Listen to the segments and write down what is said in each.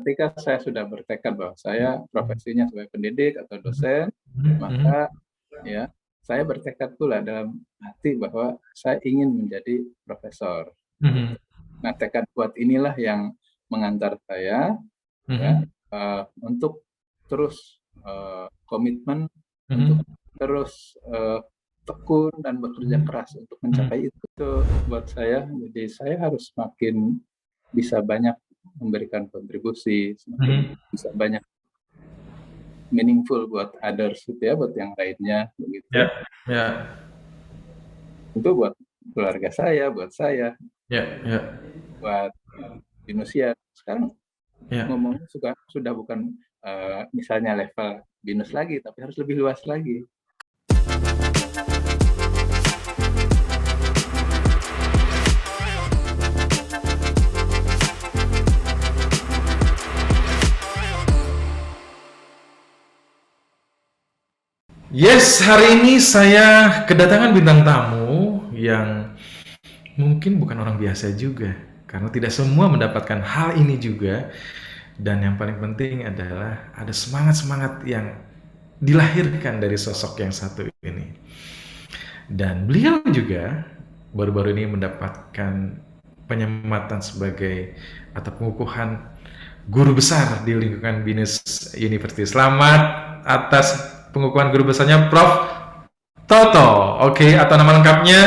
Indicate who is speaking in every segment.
Speaker 1: ketika saya sudah bertekad bahwa saya profesinya sebagai pendidik atau dosen,
Speaker 2: Mhm.
Speaker 1: maka ya saya bertekad pula dalam hati bahwa saya ingin menjadi profesor.
Speaker 2: Mhm.
Speaker 1: Gitu. Nah, tekad kuat inilah yang mengantar saya ya
Speaker 2: Mhm.
Speaker 1: untuk terus komitmen untuk
Speaker 2: Mhm.
Speaker 1: terus tekun dan bekerja
Speaker 2: Mhm.
Speaker 1: keras untuk
Speaker 2: Mhm.
Speaker 1: mencapai itu buat saya. Jadi saya harus semakin bisa banyak memberikan kontribusi, semakin
Speaker 2: Mhm.
Speaker 1: bisa banyak meaningful buat others gitu ya, buat yang lainnya
Speaker 2: Ya,
Speaker 1: begitu.
Speaker 2: ya,
Speaker 1: Itu buat keluarga saya, buat saya,
Speaker 2: ya, ya,
Speaker 1: buat Indonesia. Sekarang
Speaker 2: ya.
Speaker 1: ngomongnya sudah bukan misalnya level binus lagi, tapi harus lebih luas lagi.
Speaker 2: Yes, hari ini saya kedatangan bintang tamu yang mungkin bukan orang biasa juga, karena tidak semua mendapatkan hal ini juga. Dan yang paling penting adalah ada semangat-semangat yang dilahirkan dari sosok yang satu ini. Dan beliau juga baru-baru ini mendapatkan penyematan sebagai atau pengukuhan guru besar di lingkungan BINUS University. Selamat atas pengukuhan guru besarnya Prof. Toto. Oke, atau nama lengkapnya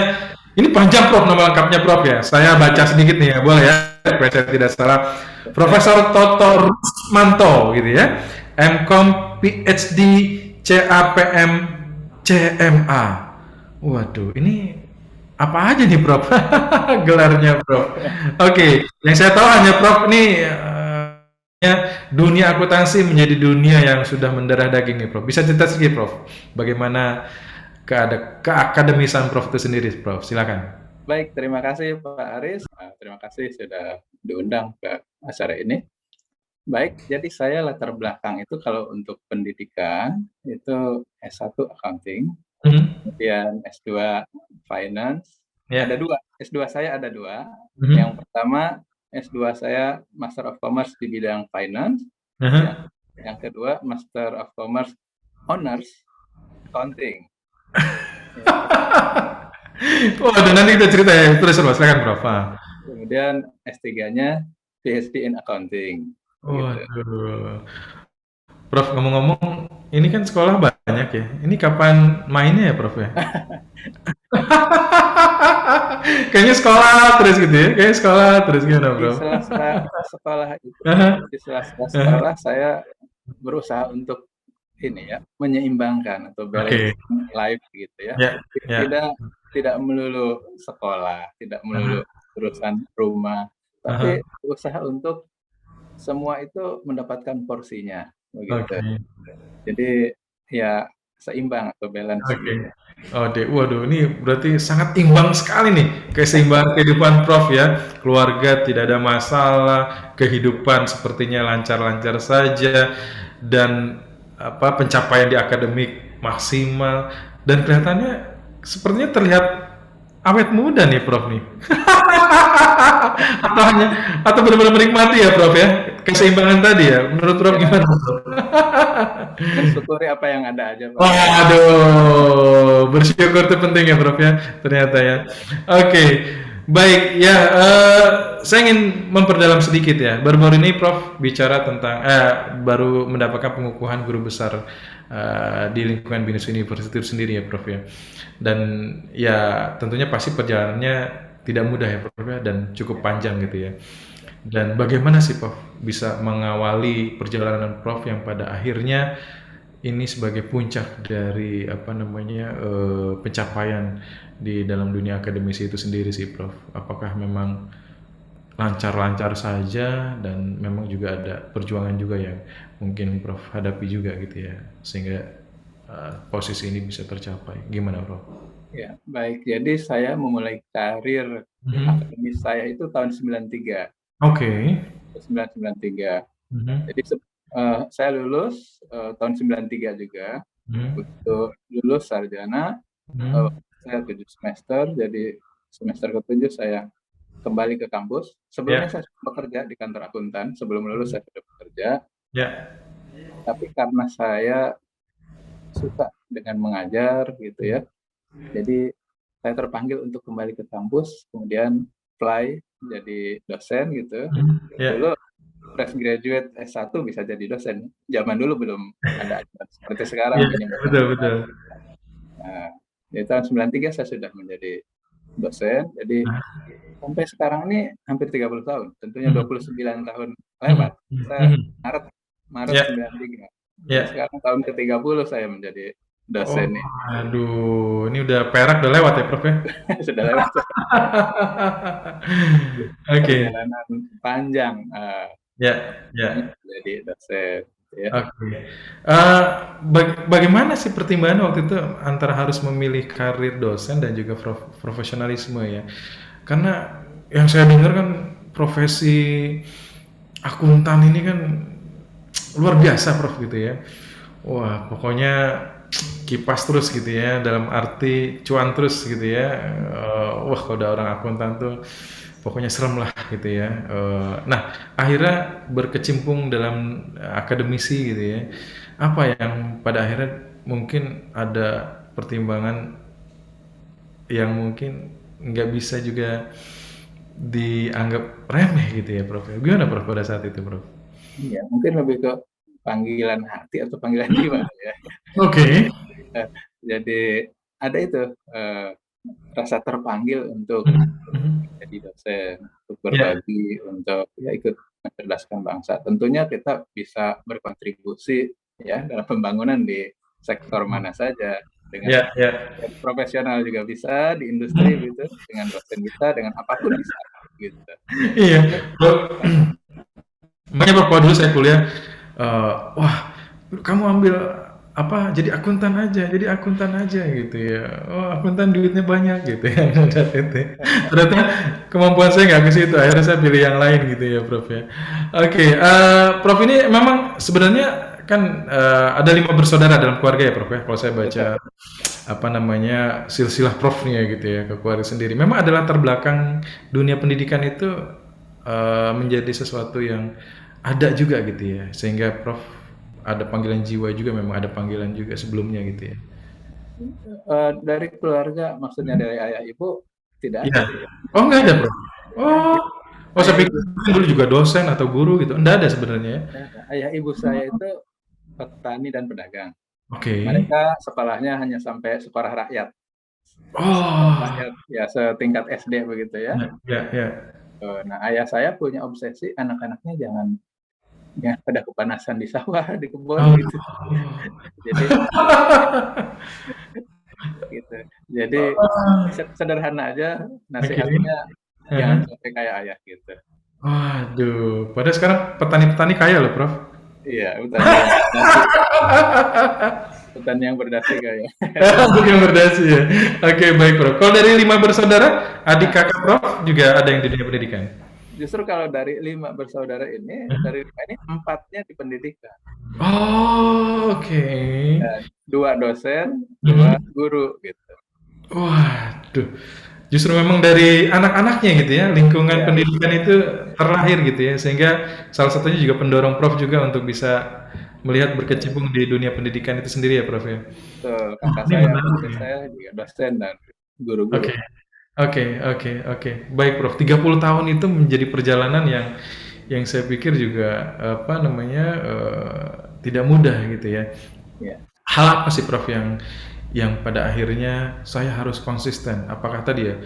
Speaker 2: ini panjang Prof, nama lengkapnya Prof ya. Saya baca sedikit nih ya, boleh ya? Supaya saya tidak salah. Profesor Toto Rusmanto gitu ya. MCom PhD CAPM CMA. Waduh, ini apa aja nih Prof? Gelarnya Prof. Oke, yang saya tahu hanya Prof ini dunia akuntansi menjadi dunia yang sudah mendarah daging nih Prof. Bisa cerita sedikit Prof, bagaimana keakademisan Prof itu sendiri Prof? Silakan.
Speaker 1: Baik, terima kasih Pak Aris. Terima kasih sudah diundang ke acara ini. Baik, jadi saya latar belakang itu kalau untuk pendidikan itu S1 accounting,
Speaker 2: Mhm.
Speaker 1: kemudian S2 finance. Ada
Speaker 2: Ya.
Speaker 1: dua, S2 saya ada dua. Yang
Speaker 2: Mhm.
Speaker 1: pertama S2 saya Master of Commerce di bidang finance, yang
Speaker 2: Aha.
Speaker 1: yang kedua Master of Commerce Honors Accounting. Ya.
Speaker 2: Waduh, nanti kita cerita ya. Terus Prof, silakan Prof.
Speaker 1: Kemudian S3-nya PhD in Accounting. Begitu.
Speaker 2: Waduh. Prof, ngomong-ngomong, ini kan sekolah banyak ya. Ini kapan mainnya ya, Prof ya? Kayaknya sekolah terus gitu ya. Kayaknya sekolah terus gimana,
Speaker 1: Di
Speaker 2: Prof?
Speaker 1: sela-sela sekolah itu,
Speaker 2: Aha.
Speaker 1: di sela-sela
Speaker 2: Aha.
Speaker 1: sekolah saya berusaha untuk ini ya, menyeimbangkan atau balance
Speaker 2: Oke.
Speaker 1: life gitu ya.
Speaker 2: Ya, ya.
Speaker 1: Tidak tidak melulu sekolah, tidak melulu
Speaker 2: Aha.
Speaker 1: urusan rumah,
Speaker 2: Aha.
Speaker 1: tapi berusaha untuk semua itu mendapatkan porsinya begitu.
Speaker 2: Oke.
Speaker 1: Jadi ya seimbang atau balance
Speaker 2: Oke.
Speaker 1: gitu.
Speaker 2: Oke, waduh, ini berarti sangat imbang sekali nih keseimbangan kehidupan Prof ya. Keluarga tidak ada masalah, kehidupan sepertinya lancar-lancar saja, dan apa pencapaian di akademik maksimal, dan kelihatannya sepertinya terlihat awet muda nih Prof nih. Atau hanya atau benar-benar menikmati ya Prof ya keseimbangan tadi ya. Menurut Prof
Speaker 1: Ya,
Speaker 2: gimana Prof?
Speaker 1: mensyukuri apa yang ada aja Pak Aris.
Speaker 2: Waduh, bersyukur itu penting ya, Prof ya, ternyata ya. Oke, baik ya. Saya ingin memperdalam sedikit ya. Baru-baru ini Prof bicara tentang, baru mendapatkan pengukuhan guru besar di lingkungan BINUS University sendiri ya, Prof ya. Dan ya tentunya pasti perjalanannya tidak mudah ya, Prof ya, dan cukup panjang gitu ya. Dan bagaimana sih Prof bisa mengawali perjalanan Prof yang pada akhirnya ini sebagai puncak dari apa namanya pencapaian di dalam dunia akademisi itu sendiri sih Prof. Apakah memang lancar-lancar saja dan memang juga ada perjuangan juga yang mungkin Prof hadapi juga gitu ya sehingga posisi ini bisa tercapai. Gimana Prof?
Speaker 1: Ya, baik. Jadi saya memulai karir
Speaker 2: Mhm.
Speaker 1: akademis saya itu tahun 93.
Speaker 2: Oke.
Speaker 1: 1993.
Speaker 2: Mhm.
Speaker 1: Jadi saya lulus tahun 93 juga.
Speaker 2: Mhm.
Speaker 1: Begitu lulus sarjana, eh,
Speaker 2: Mhm.
Speaker 1: saya 7 semester. Jadi semester ke-7 saya kembali ke kampus. Sebelumnya
Speaker 2: Ya.
Speaker 1: saya bekerja di kantor akuntan. Sebelum lulus saya sudah bekerja,
Speaker 2: Ya.
Speaker 1: tapi karena saya suka dengan mengajar gitu ya, jadi saya terpanggil untuk kembali ke kampus, kemudian apply jadi dosen gitu.
Speaker 2: Ya.
Speaker 1: Dulu fresh graduate S1 bisa jadi dosen. Zaman dulu belum ada aturan seperti sekarang
Speaker 2: Iya,
Speaker 1: minimal
Speaker 2: betul
Speaker 1: S1.
Speaker 2: betul.
Speaker 1: Nah, di tahun 93 saya sudah menjadi dosen. Jadi sampai sekarang ini hampir 30 tahun. Tentunya
Speaker 2: Mhm,
Speaker 1: 29 tahun
Speaker 2: mhm,
Speaker 1: lewat. Saya
Speaker 2: mhm.
Speaker 1: Maret Maret
Speaker 2: Ya,
Speaker 1: 93. Jadi
Speaker 2: ya.
Speaker 1: sekarang tahun ke-30 saya menjadi
Speaker 2: Oh,
Speaker 1: dosen ini.
Speaker 2: aduh, ini udah perak udah lewat ya, Prof ya?
Speaker 1: Sudah lewat
Speaker 2: Oke,
Speaker 1: perjalanan panjang
Speaker 2: ya,
Speaker 1: namanya
Speaker 2: ya.
Speaker 1: jadi dosen gitu ya.
Speaker 2: Oke. Bagaimana sih pertimbangan waktu itu antara harus memilih karir dosen dan juga profesionalisme ya? Karena yang saya dengar kan profesi akuntan ini kan luar biasa, Prof gitu ya. Wah, pokoknya kipas terus gitu ya, dalam arti cuan terus gitu ya. Wah, kalau ada orang akuntan tuh pokoknya serem lah gitu ya. Nah, akhirnya berkecimpung dalam akademisi gitu ya. Apa yang pada akhirnya mungkin ada pertimbangan yang mungkin nggak bisa juga dianggap remeh gitu ya, Prof. Gimana, Prof, pada saat itu, Prof?
Speaker 1: Iya, mungkin lebih ke panggilan hati atau panggilan jiwa ya.
Speaker 2: Oke.
Speaker 1: Eh, Jadi ada itu eh, rasa terpanggil untuk
Speaker 2: Mhm, mhm.
Speaker 1: jadi dosen, untuk
Speaker 2: Ya,
Speaker 1: berbagi, untuk ya ikut mencerdaskan bangsa. Tentunya kita bisa berkontribusi ya dalam pembangunan di sektor mana saja dengan
Speaker 2: ya, ya.
Speaker 1: profesional juga bisa di industri gitu, dengan dosen bisa, dengan apapun bisa gitu.
Speaker 2: Iya,
Speaker 1: Mungkin
Speaker 2: Bro. Makanya Bro, dulu saya kuliah, wah, kamu ambil apa? Jadi akuntan aja gitu ya. Oh, akuntan duitnya banyak gitu ya. Ternyata kemampuan saya nggak ke situ. Akhirnya saya pilih yang lain gitu ya, Prof ya. Oke, Prof ini memang sebenarnya kan ada 5 bersaudara dalam keluarga ya, Prof ya. Kalau saya baca
Speaker 1: betul.
Speaker 2: apa namanya silsilah Prof nih ya gitu ya ke keluarga sendiri. Memang ada latar belakang dunia pendidikan itu menjadi sesuatu yang ada juga gitu ya, sehingga Prof ada panggilan jiwa juga, memang ada panggilan juga sebelumnya gitu ya.
Speaker 1: Dari keluarga, maksudnya dari ayah ibu tidak
Speaker 2: Iya.
Speaker 1: ada sih ya.
Speaker 2: Oh nggak ada
Speaker 1: Ayah,
Speaker 2: Prof?
Speaker 1: ya,
Speaker 2: Oh, oh saya
Speaker 1: ayah
Speaker 2: pikir
Speaker 1: ibu
Speaker 2: dulu juga dosen atau guru gitu, enggak ada sebenarnya ya?
Speaker 1: ayah ibu saya itu petani dan pedagang.
Speaker 2: Oke.
Speaker 1: Mereka sekolahnya hanya sampai sekolah rakyat. Sekolah
Speaker 2: Oh,
Speaker 1: rakyat ya setingkat SD begitu ya.
Speaker 2: ya, ya, ya.
Speaker 1: Nah, ayah saya punya obsesi anak-anaknya jangan ya pada kepanasan di sawah, di kebun
Speaker 2: Oh.
Speaker 1: gitu. Jadi gitu. Jadi sederhana aja
Speaker 2: Oke.
Speaker 1: nasihatnya jangan
Speaker 2: Aha.
Speaker 1: sampai kayak ayah gitu.
Speaker 2: Waduh, padahal sekarang petani-petani kaya loh, Prof.
Speaker 1: Iya, hutan yang berdasi kayak.
Speaker 2: Yang berdasi ya. Oke, baik, Prof. Kalau dari 5 bersaudara, adik
Speaker 1: Nah,
Speaker 2: kakak Prof juga ada yang di dunia pendidikan.
Speaker 1: justru kalau dari 5 bersaudara ini, dari 5 ini 4-nya di pendidikan.
Speaker 2: Oh, oke.
Speaker 1: Dan 2 dosen, 2
Speaker 2: Mhm.
Speaker 1: guru gitu.
Speaker 2: Waduh, justru memang dari anak-anaknya gitu ya, lingkungan
Speaker 1: Ya,
Speaker 2: pendidikan itu terlahir gitu ya, sehingga salah satunya juga pendorong Prof juga untuk bisa melihat
Speaker 1: betul.
Speaker 2: berkecimpung di dunia pendidikan itu sendiri ya, Prof ya.
Speaker 1: Betul.
Speaker 2: Wah,
Speaker 1: Kakak
Speaker 2: ini
Speaker 1: saya,
Speaker 2: menarik
Speaker 1: adik
Speaker 2: nih.
Speaker 1: saya juga dosen dan guru-guru.
Speaker 2: Oke. Oke, oke, oke. Baik, Prof. 30 tahun itu menjadi perjalanan yang saya pikir juga apa namanya tidak mudah gitu ya.
Speaker 1: Ya.
Speaker 2: Hal apa sih, Prof, yang pada akhirnya saya harus konsisten? Apakah tadi ya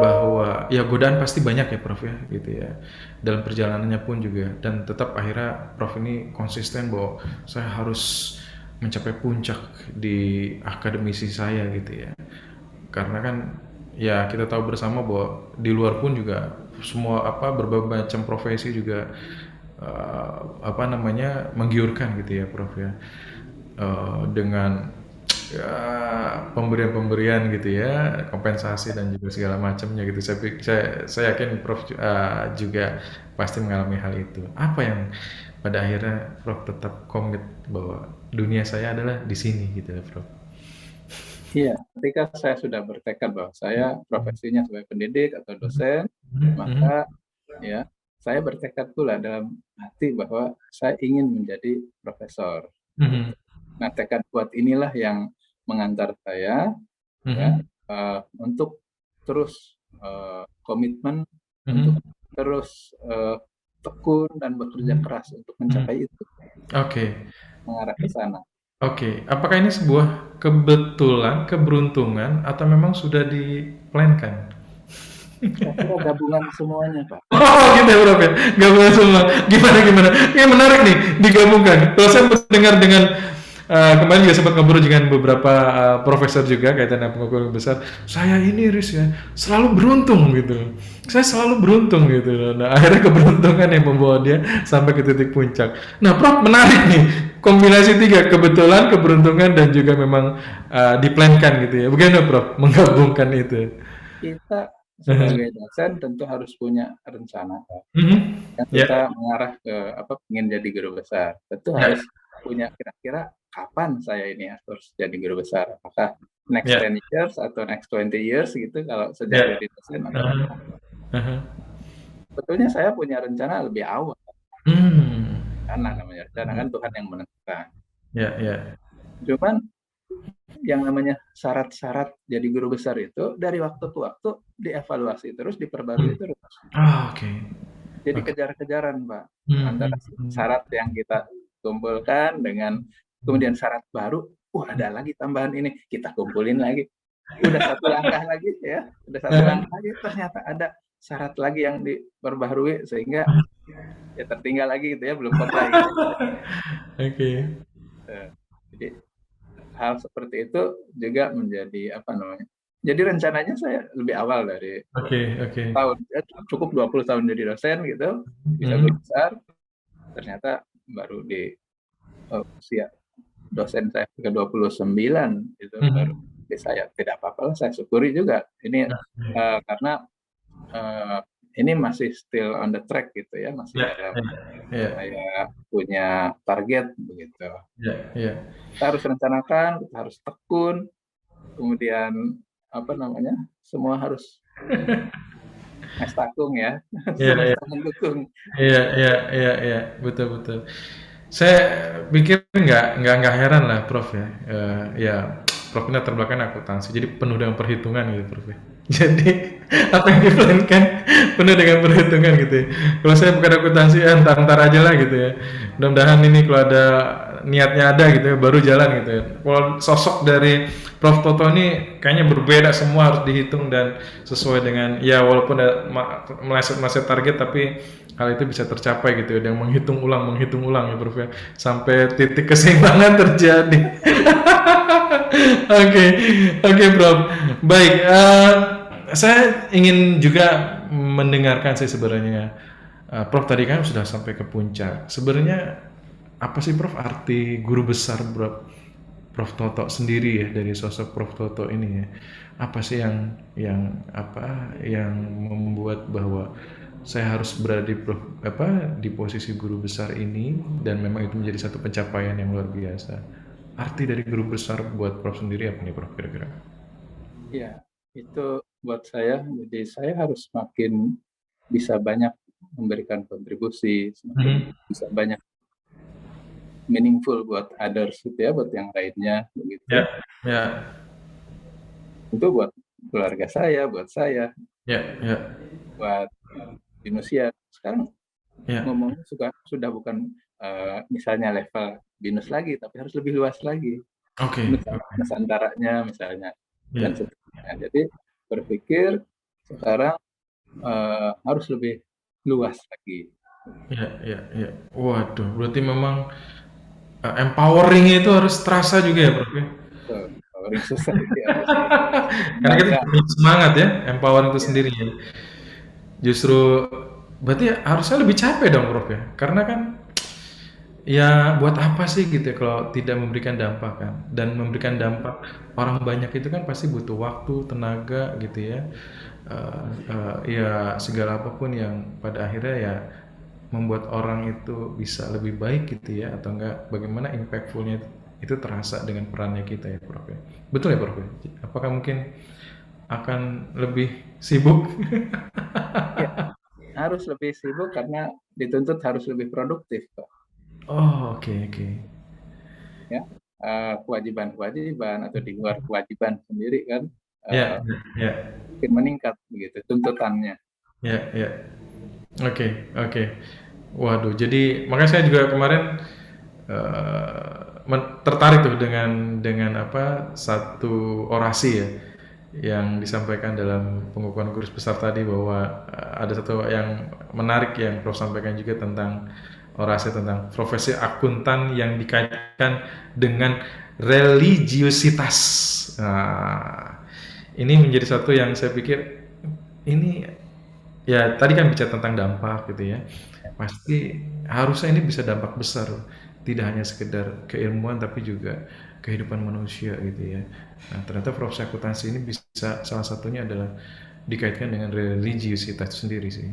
Speaker 2: bahwa ya godaan pasti banyak ya, Prof ya, gitu ya. Dalam perjalanannya pun juga dan tetap akhirnya Prof ini konsisten bahwa saya harus mencapai puncak di akademisi saya gitu ya. Karena kan ya kita tahu bersama bahwa di luar pun juga semua apa berbagai macam profesi juga apa namanya menggiurkan gitu ya, Prof ya. Dengan ya pemberian-pemberian gitu ya, kompensasi dan juga segala macamnya gitu. Saya yakin Prof juga pasti mengalami hal itu. Apa yang pada akhirnya Prof tetap komit bahwa dunia saya adalah di sini gitu ya, Prof.
Speaker 1: Iya, ketika saya sudah bertekad bahwa saya profesinya sebagai pendidik atau dosen,
Speaker 2: Mhm, mhm.
Speaker 1: maka ya saya bertekad pula dalam hati bahwa saya ingin menjadi profesor.
Speaker 2: Mhm.
Speaker 1: Gitu. Nah, tekad kuat inilah yang mengantar saya ya
Speaker 2: Mhm.
Speaker 1: untuk terus komitmen untuk
Speaker 2: Mhm.
Speaker 1: terus tekun dan bekerja
Speaker 2: Mhm.
Speaker 1: keras untuk
Speaker 2: Mhm.
Speaker 1: mencapai itu,
Speaker 2: Oke.
Speaker 1: mengarah ke sana.
Speaker 2: Oke. Apakah ini sebuah kebetulan, keberuntungan, atau memang sudah di-plan-kan?
Speaker 1: Saya kira gabungan semuanya, Pak.
Speaker 2: Oh gitu ya Bro ya? Gabungan semua. Gimana gimana? Ini menarik nih, digabungkan. Kalau saya mendengar dengan kemarin juga sempat ngobrol dengan beberapa profesor juga kaitan dengan pengetahuan besar. Saya ini Riz ya, selalu beruntung gitu. Saya selalu beruntung gitu. Nah akhirnya keberuntungan yang membawa dia sampai ke titik puncak. Nah Prof menarik nih, kombinasi tiga, kebetulan, keberuntungan, dan juga memang diplankan gitu ya. Bagaimana Prof menggabungkan itu?
Speaker 1: Kita sebagai dosen tentu harus punya rencana, Pak.
Speaker 2: Mhm.
Speaker 1: Yang
Speaker 2: Ya,
Speaker 1: kita mengarah ke apa, ingin jadi guru besar. Tentu
Speaker 2: ya,
Speaker 1: harus punya kira-kira kapan saya ini harus jadi guru besar. Apakah next
Speaker 2: ya,
Speaker 1: 10 years atau next 20 years gitu kalau sejak
Speaker 2: ya.
Speaker 1: jadi dosen atau
Speaker 2: Aha,
Speaker 1: apa.
Speaker 2: aha.
Speaker 1: Sebetulnya saya punya rencana lebih awal.
Speaker 2: Hmm.
Speaker 1: Karena namanya rencana kan Tuhan yang menentukan.
Speaker 2: Ya, ya.
Speaker 1: Cuman yang namanya syarat-syarat jadi guru besar itu dari waktu ke waktu dievaluasi terus, diperbarui
Speaker 2: Hmm.
Speaker 1: terus.
Speaker 2: Oke.
Speaker 1: Jadi
Speaker 2: Oke.
Speaker 1: kejar-kejaran, Pak,
Speaker 2: Hmm,
Speaker 1: antara
Speaker 2: hmm, hmm.
Speaker 1: syarat yang kita kumpulkan dengan kemudian syarat baru, ada lagi tambahan ini, kita kumpulin lagi. Udah satu langkah lagi ya, udah satu langkah lagi ternyata ada syarat lagi yang diperbaharui sehingga ya tertinggal lagi gitu ya, belum comply gitu.
Speaker 2: Oke.
Speaker 1: Jadi hal seperti itu juga menjadi apa namanya? Jadi rencananya saya lebih awal dari
Speaker 2: Oke, oke.
Speaker 1: tahun, ya cukup 20 tahun jadi dosen gitu, bisa guru
Speaker 2: Mhm.
Speaker 1: besar, ternyata baru di usia dosen saya ke-29 itu baru
Speaker 2: Mhm.
Speaker 1: saya tidak apa-apa lah, saya syukuri juga. Ini karena uh, ini masih still on the track gitu ya, masih
Speaker 2: Ya,
Speaker 1: dalam
Speaker 2: ya, ya,
Speaker 1: saya punya target begitu.
Speaker 2: ya, ya.
Speaker 1: Kita harus rencanakan, kita harus tekun, kemudian apa namanya, semua harus mestakung ya,
Speaker 2: Ya, ya.
Speaker 1: semesta mendukung.
Speaker 2: Iya, iya, iya, iya, betul, betul. Saya pikir nggak heran lah, Prof ya. Ya, Prof ini latar belakang akuntansi, jadi penuh dengan perhitungan gitu, Prof ya. Jadi apa yang diplankan penuh dengan perhitungan gitu ya. Kalau saya bukan akuntansi, ya entar aja lah gitu ya. Mudah-mudahan ini kalau ada niatnya ada gitu ya, baru jalan gitu ya. Kalau sosok dari Prof Toto ini kayaknya berbeda, semua harus dihitung dan sesuai dengan ya walaupun ada meleset target tapi hal itu bisa tercapai gitu ya, dan menghitung ulang ya Prof ya, sampai titik keseimbangan terjadi. Oke, oke Prof. Baik, saya ingin juga mendengarkan sih sebenarnya. Prof tadi kan sudah sampai ke puncak. Sebenarnya apa sih Prof arti guru besar Prof Toto sendiri ya, dari sosok Prof Toto ini ya? Apa sih yang membuat bahwa saya harus berada di posisi guru besar ini, dan memang itu menjadi satu pencapaian yang luar biasa. Arti dari guru besar buat Prof sendiri apa nih Prof kira-kira?
Speaker 1: Ya, itu buat saya, jadi saya harus makin bisa banyak memberikan kontribusi, semakin
Speaker 2: Mhm.
Speaker 1: bisa banyak meaningful buat others gitu ya, buat yang lainnya
Speaker 2: Ya,
Speaker 1: begitu.
Speaker 2: ya,
Speaker 1: Itu buat keluarga saya, buat saya,
Speaker 2: ya, ya,
Speaker 1: buat manusia. Sekarang
Speaker 2: ya.
Speaker 1: ngomongnya sudah bukan misalnya level binus lagi, tapi harus lebih luas lagi.
Speaker 2: Oke,
Speaker 1: Nusantaranya misalnya dan
Speaker 2: ya,
Speaker 1: seterusnya. Jadi berpikir sekarang harus lebih luas lagi.
Speaker 2: ya, ya, ya. Waduh, berarti memang empowering itu harus terasa juga ya Prof ya?
Speaker 1: Empowering society harus
Speaker 2: Karena kita
Speaker 1: bangga.
Speaker 2: punya semangat ya, empowering itu
Speaker 1: Ya,
Speaker 2: sendiri ya. Justru berarti harusnya lebih capek dong Prof ya? Karena kan ya buat apa sih gitu ya kalau tidak memberikan dampak kan? Dan memberikan dampak orang banyak itu kan pasti butuh waktu, tenaga gitu ya. Ya segala apapun yang pada akhirnya ya membuat orang itu bisa lebih baik gitu ya, atau enggak bagaimana impactfulnya itu terasa dengan perannya kita ya Prof ya. Betul ya Prof ya? Apakah mungkin akan lebih sibuk?
Speaker 1: ya, harus lebih sibuk karena dituntut harus lebih produktif, Pak.
Speaker 2: Oh, oke oke.
Speaker 1: Ya, kewajiban-kewajiban atau di luar kewajiban sendiri kan
Speaker 2: Ya,
Speaker 1: eh,
Speaker 2: ya,
Speaker 1: makin meningkat begitu tuntutannya.
Speaker 2: ya, ya. Oke, oke. Waduh, jadi makanya saya juga kemarin tertarik tuh dengan apa satu orasi ya yang disampaikan dalam pengukuhan guru besar tadi, bahwa ada satu yang menarik yang Prof sampaikan juga tentang orasi tentang profesi akuntan yang dikaitkan dengan religiusitas. Nah, ini menjadi satu yang saya pikir ini, ya tadi kan bicara tentang dampak gitu ya. Pasti harusnya ini bisa dampak besar, tidak hanya sekedar keilmuan tapi juga kehidupan manusia gitu ya. Nah, ternyata profesi akuntansi ini bisa salah satunya adalah dikaitkan dengan religiusitas itu sendiri sih.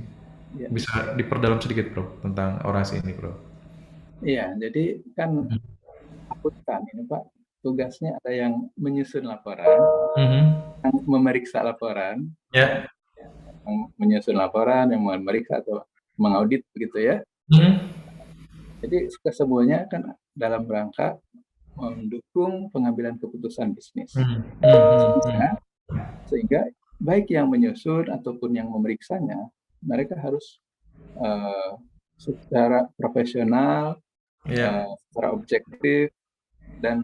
Speaker 1: Ya,
Speaker 2: Bisa diperdalam sedikit, Bro, tentang orasi ini, Bro.
Speaker 1: iya, jadi kan akuntan ini Pak, tugasnya ada yang menyusun laporan,
Speaker 2: Mhm.
Speaker 1: yang memeriksa laporan, ya,
Speaker 2: Ya.
Speaker 1: yang menyusun laporan, yang memeriksa atau mengaudit begitu ya.
Speaker 2: Mhm.
Speaker 1: Jadi kesemuanya kan dalam rangka mendukung pengambilan keputusan bisnis.
Speaker 2: Mhm. Mhm. Mhm.
Speaker 1: Sehingga, sehingga baik yang menyusun ataupun yang memeriksanya, mereka harus uh, secara profesional,
Speaker 2: Ya.
Speaker 1: secara objektif, dan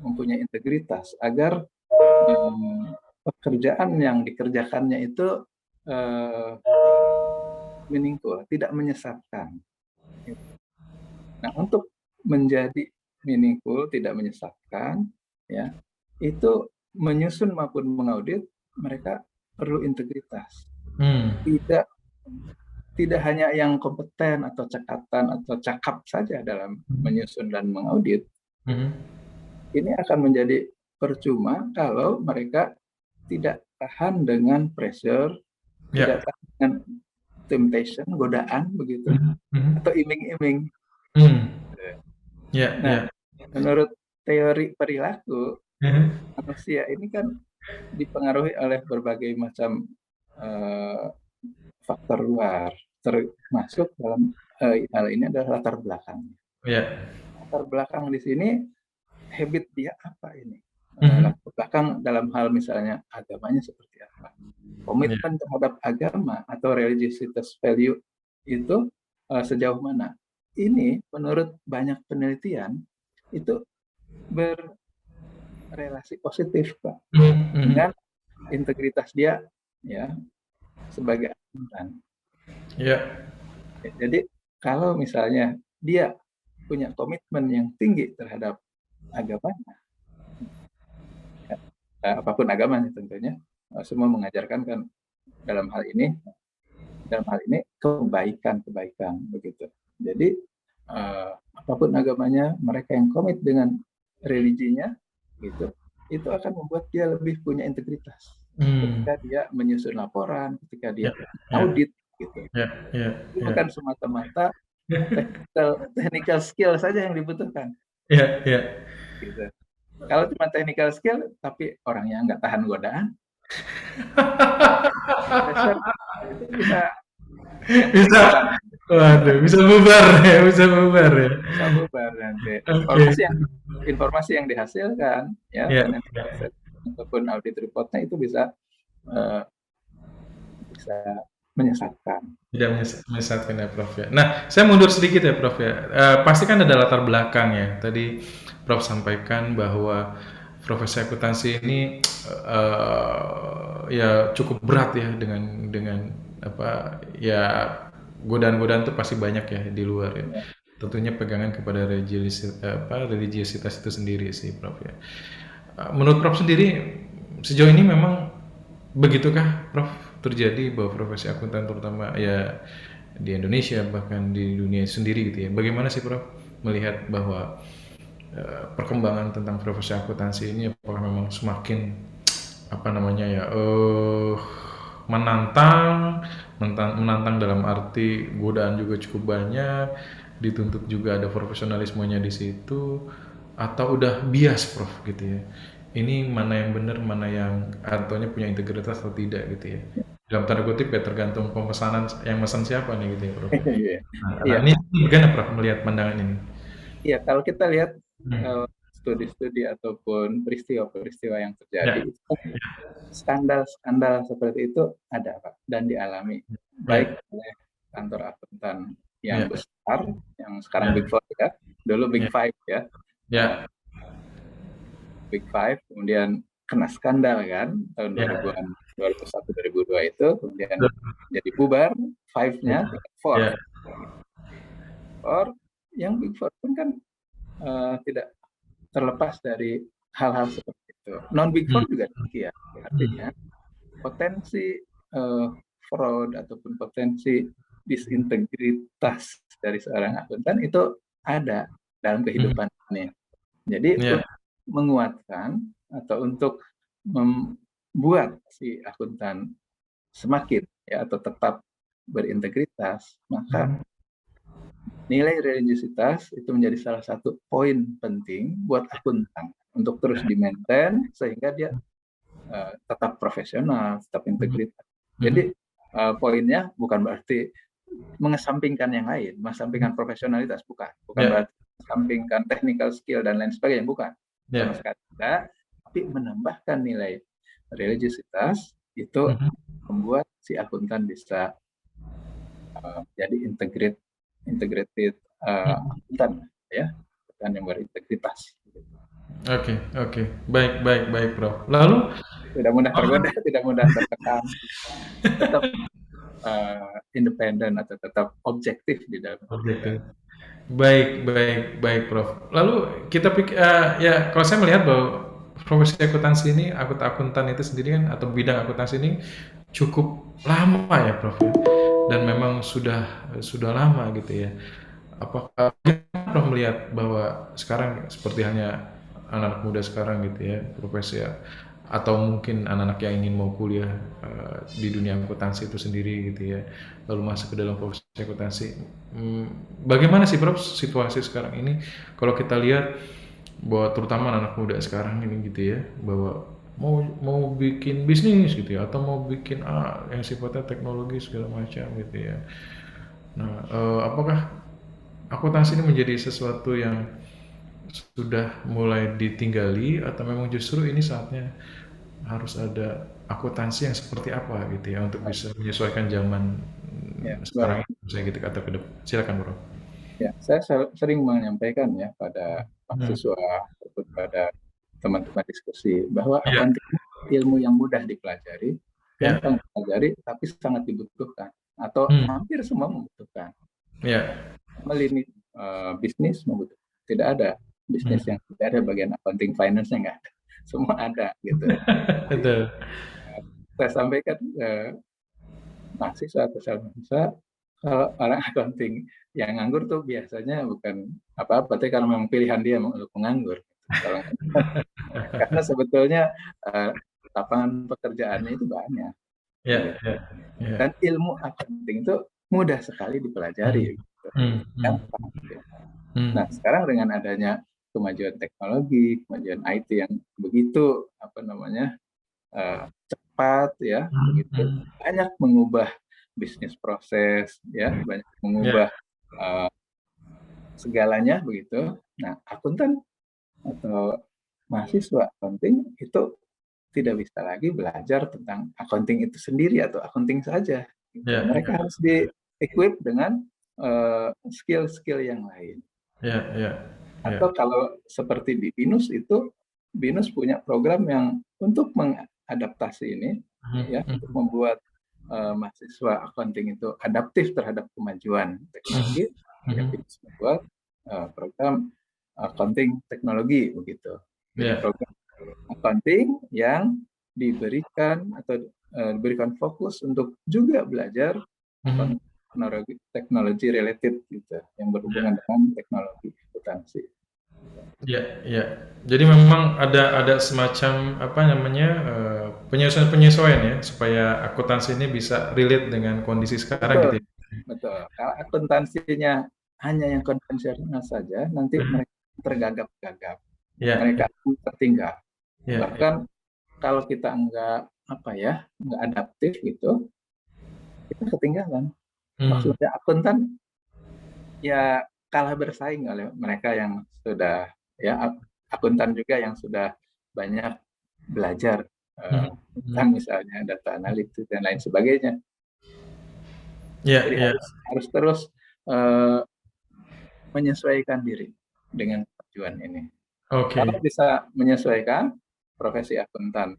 Speaker 1: mempunyai integritas agar pekerjaan yang dikerjakannya itu uh, meaningful, tidak menyesatkan. Nah, untuk menjadi meaningful, tidak menyesatkan, ya, itu menyusun maupun mengaudit mereka perlu integritas.
Speaker 2: Hmm.
Speaker 1: Tidak hanya yang kompeten atau cekatan atau cakap saja dalam menyusun dan mengaudit.
Speaker 2: Mhm.
Speaker 1: Ini akan menjadi percuma kalau mereka tidak tahan dengan pressure, tidak
Speaker 2: Ya.
Speaker 1: tahan dengan temptation, godaan begitu,
Speaker 2: Mhm. Mhm.
Speaker 1: atau iming-iming.
Speaker 2: Hmm. Ya,
Speaker 1: Nah,
Speaker 2: ya.
Speaker 1: menurut teori perilaku,
Speaker 2: Mhm.
Speaker 1: manusia ini kan dipengaruhi oleh berbagai macam uh, faktor luar, termasuk dalam hal ini adalah latar belakang.
Speaker 2: Ya.
Speaker 1: Latar belakang di sini, habit dia apa ini?
Speaker 2: Mhm.
Speaker 1: Latar belakang dalam hal misalnya agamanya seperti apa?
Speaker 2: Ya.
Speaker 1: Komitmen terhadap agama atau religiositas value itu sejauh mana? Ini menurut banyak penelitian itu berrelasi positif, Pak,
Speaker 2: Mhm. Mhm.
Speaker 1: dengan integritas dia, ya, sebagai akuntan.
Speaker 2: Ya.
Speaker 1: Jadi kalau misalnya dia punya komitmen yang tinggi terhadap agamanya, ya, apapun agamanya tentunya, semua mengajarkan kan dalam hal ini kebaikan begitu. Jadi apapun agamanya, mereka yang komit dengan religinya gitu, itu akan membuat dia lebih punya integritas
Speaker 2: Hmm.
Speaker 1: ketika dia menyusun laporan, ketika dia
Speaker 2: Ya. Ya.
Speaker 1: audit gitu.
Speaker 2: Ya. Ya.
Speaker 1: Itu
Speaker 2: Ya.
Speaker 1: bukan semata-mata technical skill saja yang dibutuhkan
Speaker 2: Ya. Ya.
Speaker 1: gitu. Kalau cuma technical skill tapi orangnya nggak tahan godaan, pressure, itu bisa yang
Speaker 2: Bisa.
Speaker 1: pingsan,
Speaker 2: Waduh, bisa bubar ya, bisa bubar ya.
Speaker 1: bisa bubar nanti.
Speaker 2: Oke.
Speaker 1: Informasi yang dihasilkan ya,
Speaker 2: Ya.
Speaker 1: financial asset ataupun audit reportnya itu bisa uh, bisa menyesatkan.
Speaker 2: Tidak menyesatkan ya, Prof ya. Nah, saya mundur sedikit ya, Prof ya. Pasti kan ada latar belakang ya. Tadi Prof sampaikan bahwa profesi akuntansi ini ya cukup berat ya dengan apa ya, godaan-godaan itu pasti banyak ya di luar ya.
Speaker 1: Ya.
Speaker 2: Tentunya pegangan kepada religiositas itu sendiri sih, Prof ya. Menurut Prof sendiri sejauh ini memang begitukah, Prof, terjadi bahwa profesi akuntan terutama ya di Indonesia bahkan di dunia sendiri gitu ya. Bagaimana sih, Prof, melihat bahwa perkembangan tentang profesi akuntansi ini, apakah memang semakin apa namanya ya menantang dalam arti godaan juga cukup banyak, dituntut juga ada profesionalismenya di situ, atau udah bias, Prof, gitu ya. Ini mana yang benar, mana yang artinya punya integritas atau tidak gitu ya. dalam tanda kutip ya tergantung pemesanan yang mesen siapa nih gitu ya Prof ya.
Speaker 1: Iya,
Speaker 2: Nah,
Speaker 1: iya,
Speaker 2: ini bagaimana Prof melihat pandangan ini?
Speaker 1: iya. Kalau kita lihat
Speaker 2: Hmm.
Speaker 1: studi-studi ataupun peristiwa-peristiwa yang terjadi,
Speaker 2: Ya,
Speaker 1: itu skandal-skandal seperti itu ada Pak dan dialami baik
Speaker 2: ya,
Speaker 1: oleh kantor akuntan yang
Speaker 2: ya,
Speaker 1: besar, yang sekarang
Speaker 2: ya,
Speaker 1: Big Four ya, dulu Big
Speaker 2: ya,
Speaker 1: Five ya, uh,
Speaker 2: ya,
Speaker 1: Big Five, kemudian kena skandal kan tahun
Speaker 2: ya,
Speaker 1: 2000-an, 2001, 2002 itu, kemudian jadi bubar, Five-nya tinggal Four.
Speaker 2: ya,
Speaker 1: Four, yang Big Four pun kan tidak terlepas dari hal-hal seperti itu. Non Big
Speaker 2: hmm,
Speaker 1: Four juga demikian.
Speaker 2: hmm,
Speaker 1: Artinya potensi fraud ataupun potensi disintegritas dari seorang akuntan itu ada dalam
Speaker 2: hmm,
Speaker 1: kehidupan ini. Jadi
Speaker 2: ya,
Speaker 1: untuk menguatkan atau untuk membuat si akuntan semakin ya atau tetap berintegritas, maka
Speaker 2: hmm,
Speaker 1: nilai religiusitas itu menjadi salah satu poin penting buat akuntan untuk terus di-maintain sehingga dia tetap profesional, tetap
Speaker 2: hmm,
Speaker 1: integritas.
Speaker 2: hmm,
Speaker 1: Jadi poinnya bukan berarti mengesampingkan yang lain, mengesampingkan profesionalitas, bukan
Speaker 2: ya,
Speaker 1: berarti mengesampingkan technical skill dan lain sebagainya, bukan sama
Speaker 2: ya,
Speaker 1: sekali tidak, tapi menambahkan nilai religiusitas itu
Speaker 2: hmm.
Speaker 1: membuat si akuntan bisa jadi integrated akuntan ya, akuntan yang berintegritas.
Speaker 2: Oke, oke, baik, baik, baik, Prof. Lalu,
Speaker 1: Tidak mudah tergoda, tidak mudah tertekan, tetap independen atau tetap objektif di dalam
Speaker 2: objektif.
Speaker 1: bekerja.
Speaker 2: Baik, baik, baik, Prof. Lalu kita pikir, ya, kalau saya melihat bahwa profesi akuntansi ini, akuntan itu sendiri kan, atau bidang akuntansi ini cukup lama ya, Prof. Ya. Dan memang sudah lama gitu ya. Apakah Prof melihat bahwa sekarang seperti halnya anak-anak muda sekarang gitu ya, profesi ya, atau mungkin anak-anak yang ingin mau kuliah di dunia akuntansi itu sendiri gitu ya, lalu masuk ke dalam profesi akuntansi. Bagaimana sih Prof situasi sekarang ini? Kalau kita lihat bahwa terutama anak muda sekarang ini gitu ya, bahwa mau mau bikin bisnis gitu ya, atau mau bikin yang sifatnya teknologi segala macam gitu ya. Nah, apakah akuntansi ini menjadi sesuatu yang sudah mulai ditinggali atau memang justru ini saatnya harus ada akuntansi yang seperti apa gitu ya untuk bisa menyesuaikan zaman
Speaker 1: Ya, baik.
Speaker 2: sekarang ini saya gitu kata ke depan. Silakan Bro.
Speaker 1: Ya, saya sering menyampaikan ya pada
Speaker 2: Hmm.
Speaker 1: mahasiswa ataupun pada teman-teman diskusi bahwa
Speaker 2: Ya,
Speaker 1: accounting ilmu yang mudah dipelajari,
Speaker 2: ya,
Speaker 1: gampang dipelajari, tapi sangat dibutuhkan atau
Speaker 2: hmm,
Speaker 1: hampir semua membutuhkan.
Speaker 2: ya,
Speaker 1: Melini bisnis membutuhkan. Tidak ada bisnis yang
Speaker 2: hmm.
Speaker 1: tidak ada bagian accounting finance-nya, nggak ada. Semua ada gitu. Jadi
Speaker 2: Betul.
Speaker 1: saya sampaikan mahasiswa atau mahasiswa kalau orang accounting yang nganggur tuh biasanya bukan apa-apa, tapi kalau memang pilihan dia untuk menganggur. Kalau karena sebetulnya uh, lapangan pekerjaannya itu banyak,
Speaker 2: Ya,
Speaker 1: gitu.
Speaker 2: ya, ya.
Speaker 1: Dan ilmu accounting itu mudah sekali
Speaker 2: Hmm,
Speaker 1: dipelajari, gitu.
Speaker 2: hmm, hmm,
Speaker 1: Gampang. Gitu.
Speaker 2: hmm.
Speaker 1: Nah, sekarang dengan adanya kemajuan teknologi, kemajuan IT yang begitu apa namanya cepat ya,
Speaker 2: Hmm,
Speaker 1: begitu
Speaker 2: hmm.
Speaker 1: banyak mengubah bisnis proses ya, banyak
Speaker 2: Ya,
Speaker 1: mengubah uh, segalanya begitu. Nah, akuntan atau mahasiswa accounting itu tidak bisa lagi belajar tentang accounting itu sendiri atau accounting saja. Gitu.
Speaker 2: ya,
Speaker 1: Mereka harus di-equip dengan skill-skill yang lain.
Speaker 2: ya, ya, ya.
Speaker 1: Atau kalau seperti di BINUS itu, BINUS punya program yang untuk mengadaptasi ini,
Speaker 2: Hmm,
Speaker 1: ya, untuk
Speaker 2: hmm,
Speaker 1: membuat mahasiswa accounting itu adaptif terhadap kemajuan
Speaker 2: hmm,
Speaker 1: teknologi. Ya,
Speaker 2: hmm.
Speaker 1: BINUS membuat program accounting teknologi begitu. Jadi
Speaker 2: Ya.
Speaker 1: program accounting yang diberikan atau diberikan fokus untuk juga belajar
Speaker 2: Mhm.
Speaker 1: teknologi related gitu yang berhubungan dengan teknologi akuntansi.
Speaker 2: Iya, iya. Jadi memang ada semacam apa namanya penyesuaian-penyesuaian ya supaya akuntansi ini bisa relate dengan kondisi sekarang
Speaker 1: Betul,
Speaker 2: gitu ya.
Speaker 1: betul. Kalau akuntansinya hanya yang konvensional saja, nanti
Speaker 2: Mhm.
Speaker 1: mereka tergagap-gagap,
Speaker 2: Iya,
Speaker 1: mereka tertinggal.
Speaker 2: iya, iya.
Speaker 1: Bahkan kalau kita nggak apa ya, nggak adaptif gitu, itu ketinggalan.
Speaker 2: Hmm.
Speaker 1: Maksudnya akuntan ya kalah bersaing oleh mereka yang sudah ya akuntan juga yang sudah banyak belajar
Speaker 2: Hmm.
Speaker 1: tentang
Speaker 2: Hmm.
Speaker 1: misalnya data analitik dan lain sebagainya.
Speaker 2: Ya,
Speaker 1: Jadi
Speaker 2: ya.
Speaker 1: harus terus uh, menyesuaikan diri dengan tujuan ini. Kalau
Speaker 2: Oke.
Speaker 1: bisa menyesuaikan profesi akuntan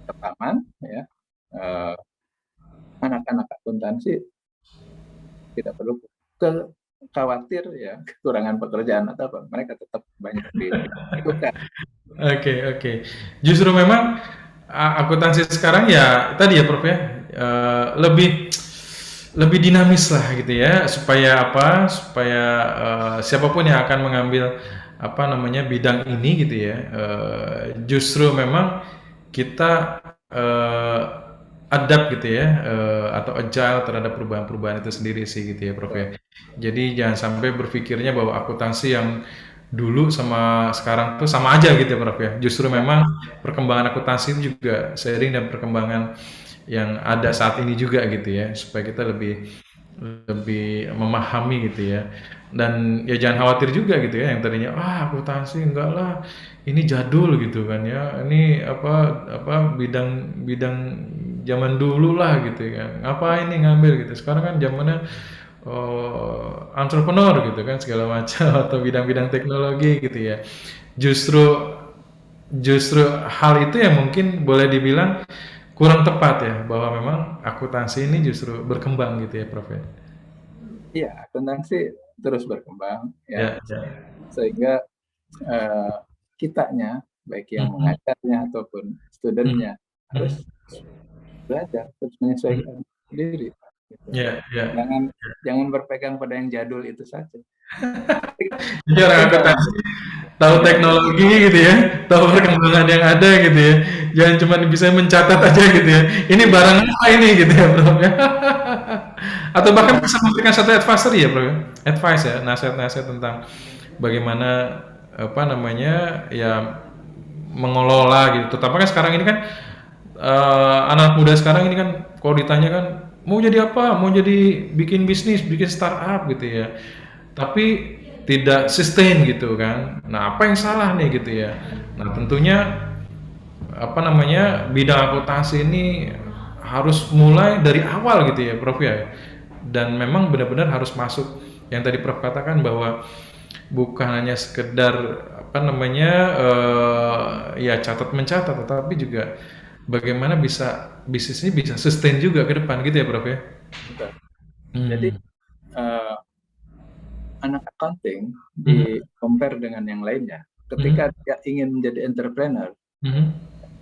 Speaker 1: tetap aman, ya uh, anak-anak akuntansi tidak perlu ke khawatir ya kekurangan pekerjaan atau apa, mereka tetap banyak dibutuhkan.
Speaker 2: Oke, oke. Justru memang akuntansi sekarang ya tadi ya Prof ya, lebih lebih dinamis lah gitu ya, supaya apa? Supaya siapapun yang akan mengambil apa namanya bidang ini gitu ya, justru memang kita adapt gitu ya, atau agile terhadap perubahan-perubahan itu sendiri sih gitu ya Prof ya. Jadi jangan sampai berpikirnya bahwa akuntansi yang dulu sama sekarang tuh sama aja gitu ya Prof ya. Justru
Speaker 1: Ya,
Speaker 2: memang perkembangan akuntansi itu juga seiring dan perkembangan yang ada saat ini juga gitu ya, supaya kita lebih lebih memahami gitu ya. Dan ya jangan khawatir juga gitu ya, yang tadinya akuntansi enggak lah, ini jadul gitu kan ya. Ini apa bidang bidang zaman dulu lah gitu kan. Ngapain nih ngambil gitu. Sekarang kan zamannya entrepreneur gitu kan segala macam atau bidang-bidang teknologi gitu ya. Justru justru hal itu yang mungkin boleh dibilang kurang tepat ya, bahwa memang akuntansi ini justru berkembang gitu ya Prof ya.
Speaker 1: iya, akuntansi terus berkembang ya,
Speaker 2: Ya, ya.
Speaker 1: sehingga eh, kitanya baik yang
Speaker 2: Mhm,
Speaker 1: mengajarnya ataupun
Speaker 2: mhm,
Speaker 1: studennya harus
Speaker 2: mhm,
Speaker 1: belajar, terus
Speaker 2: mhm.
Speaker 1: menyesuaikan diri gitu.
Speaker 2: Ya, ya.
Speaker 1: Jangan jangan berpegang pada yang jadul itu saja.
Speaker 2: Jadi orang
Speaker 1: Ketinggalan.
Speaker 2: akuntansi tahu teknologi gitu ya, tahu
Speaker 1: Ya,
Speaker 2: perkembangan yang ada gitu ya. Jangan cuma bisa mencatat aja gitu ya. Ini barang apa ini gitu ya, Bro ya. Atau bahkan
Speaker 1: ya,
Speaker 2: bisa memberikan satu advisory ya, Bro ya. Advice ya, nasihat-nasihat tentang bagaimana apa namanya ya mengelola gitu. Terutama kan sekarang ini kan anak muda sekarang ini kan kalau ditanya kan mau jadi apa? Mau jadi bikin bisnis, bikin startup gitu ya. Tapi tidak sustain gitu kan. Nah, apa yang salah nih gitu ya. Nah, tentunya apa namanya bidang akuntansi ini harus mulai dari awal gitu ya Prof ya, dan memang benar-benar harus masuk yang tadi Prof katakan bahwa bukan hanya sekedar apa namanya ya catat mencatat, tetapi juga bagaimana bisa bisnis ini bisa sustain juga ke depan gitu ya Prof ya.
Speaker 1: betul. Jadi
Speaker 2: Hmm.
Speaker 1: eh, anak accounting
Speaker 2: Mhm.
Speaker 1: di compare dengan yang lainnya, ketika
Speaker 2: Mhm.
Speaker 1: dia ingin menjadi entrepreneur,
Speaker 2: Mhm.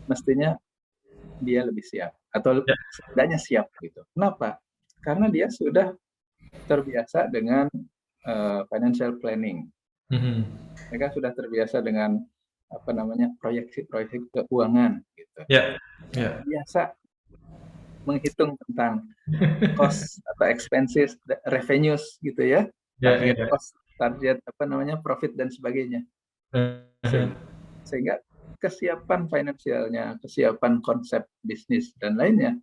Speaker 1: mestinya dia lebih siap atau
Speaker 2: Ya.
Speaker 1: setidaknya siap gitu. Kenapa? Karena dia sudah terbiasa dengan financial planning.
Speaker 2: Mhm.
Speaker 1: Mereka sudah terbiasa dengan apa namanya proyeksi-proyeksi keuangan gitu.
Speaker 2: Ya. Ya.
Speaker 1: Biasa menghitung tentang cost atau expenses, revenues gitu ya,
Speaker 2: Ya,
Speaker 1: target
Speaker 2: ya.
Speaker 1: cost, target apa namanya profit dan sebagainya.
Speaker 2: Mhm.
Speaker 1: Sehingga kesiapan finansialnya, kesiapan konsep bisnis dan lainnya